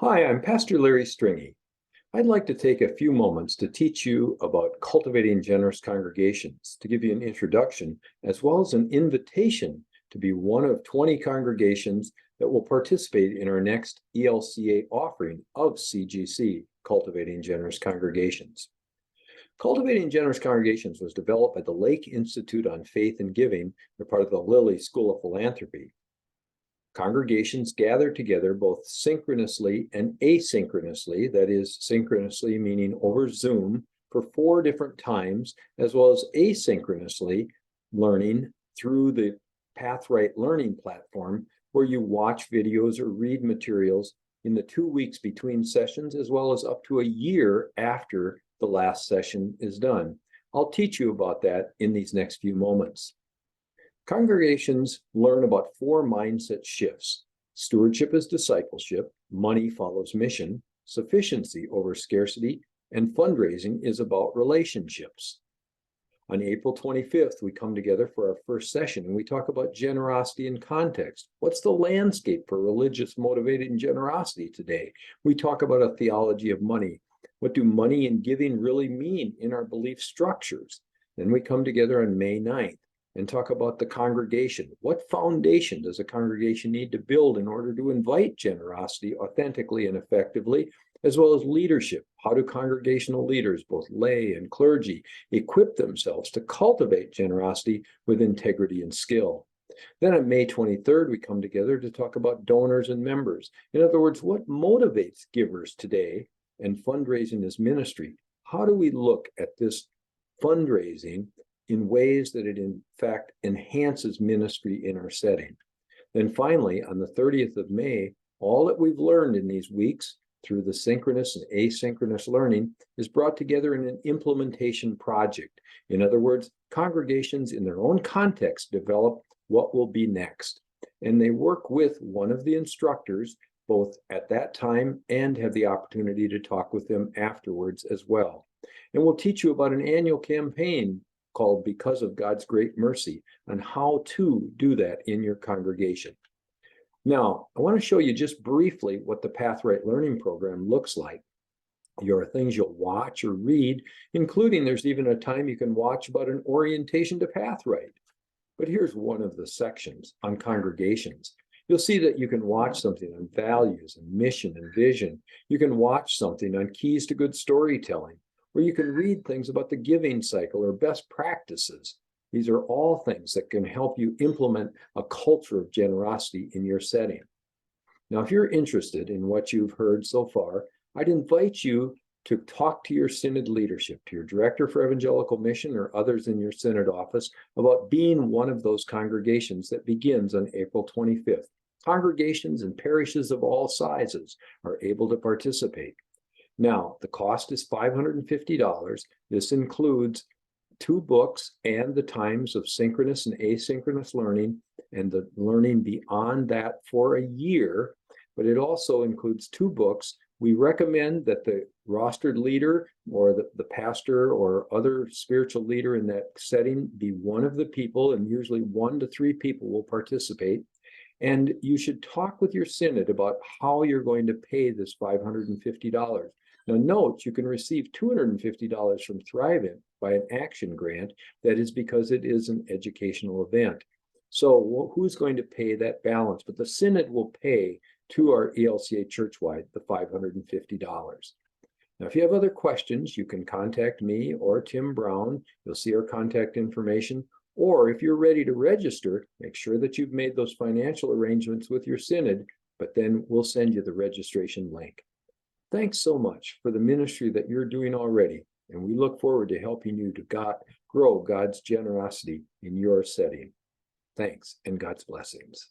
Hi, I'm Pastor Larry Stringy. I'd like to take a few moments to teach you about cultivating generous congregations, to give you an introduction, as well as an invitation to be one of 20 congregations that will participate in our next ELCA offering of CGC, Cultivating Generous Congregations. Cultivating Generous Congregations was developed by the Lake Institute on Faith and Giving. They're part of the Lilly School of Philanthropy. Congregations gather together both synchronously and asynchronously, that is, synchronously meaning over Zoom, for 4 different times, as well as asynchronously learning through the Pathwright learning platform, where you watch videos or read materials in the 2 weeks between sessions, as well as up to a year after the last session is done. I'll teach you about that in these next few moments. Congregations learn about 4 mindset shifts. Stewardship is discipleship, money follows mission, sufficiency over scarcity, and fundraising is about relationships. On April 25th, we come together for our first session and we talk about generosity in context. What's the landscape for religious motivated generosity today? We talk about a theology of money. What do money and giving really mean in our belief structures? Then we come together on May 9th. And talk about the congregation. What foundation does a congregation need to build in order to invite generosity authentically and effectively, as well as leadership? How do congregational leaders, both lay and clergy, equip themselves to cultivate generosity with integrity and skill? Then on May 23rd, we come together to talk about donors and members. In other words, what motivates givers today? And fundraising is ministry. How do we look at this fundraising in ways that it in fact enhances ministry in our setting? Then finally, on the 30th of May, all that we've learned in these weeks through the synchronous and asynchronous learning is brought together in an implementation project. In other words, congregations in their own context develop what will be next. And they work with one of the instructors both at that time and have the opportunity to talk with them afterwards as well. And we'll teach you about an annual campaign called Because of God's Great Mercy, and how to do that in your congregation. Now, I want to show you just briefly what the Pathwright Learning Program looks like. There are things you'll watch or read, including there's even a time you can watch about an orientation to Pathwright. But here's one of the sections on congregations. You'll see that you can watch something on values and mission and vision. You can watch something on keys to good storytelling, or you can read things about the giving cycle or best practices. These are all things that can help you implement a culture of generosity in your setting. Now, if you're interested in what you've heard so far, I'd invite you to talk to your synod leadership, to your director for evangelical mission or others in your synod office about being one of those congregations that begins on April 25th. Congregations and parishes of all sizes are able to participate. Now, the cost is $550. This includes 2 books and the times of synchronous and asynchronous learning, and the learning beyond that for a year. But it also includes 2 books. We recommend that the rostered leader or the pastor or other spiritual leader in that setting be one of the people, and usually 1 to 3 people will participate. And you should talk with your synod about how you're going to pay this $550. Now note, you can receive $250 from Thrive-In by an action grant. That is because it is an educational event. So who's going to pay that balance? But the synod will pay to our ELCA churchwide the $550. Now, if you have other questions, you can contact me or Tim Brown. You'll see our contact information. Or if you're ready to register, make sure that you've made those financial arrangements with your synod, but then we'll send you the registration link. Thanks so much for the ministry that you're doing already, and we look forward to helping you to grow God's generosity in your setting. Thanks, and God's blessings.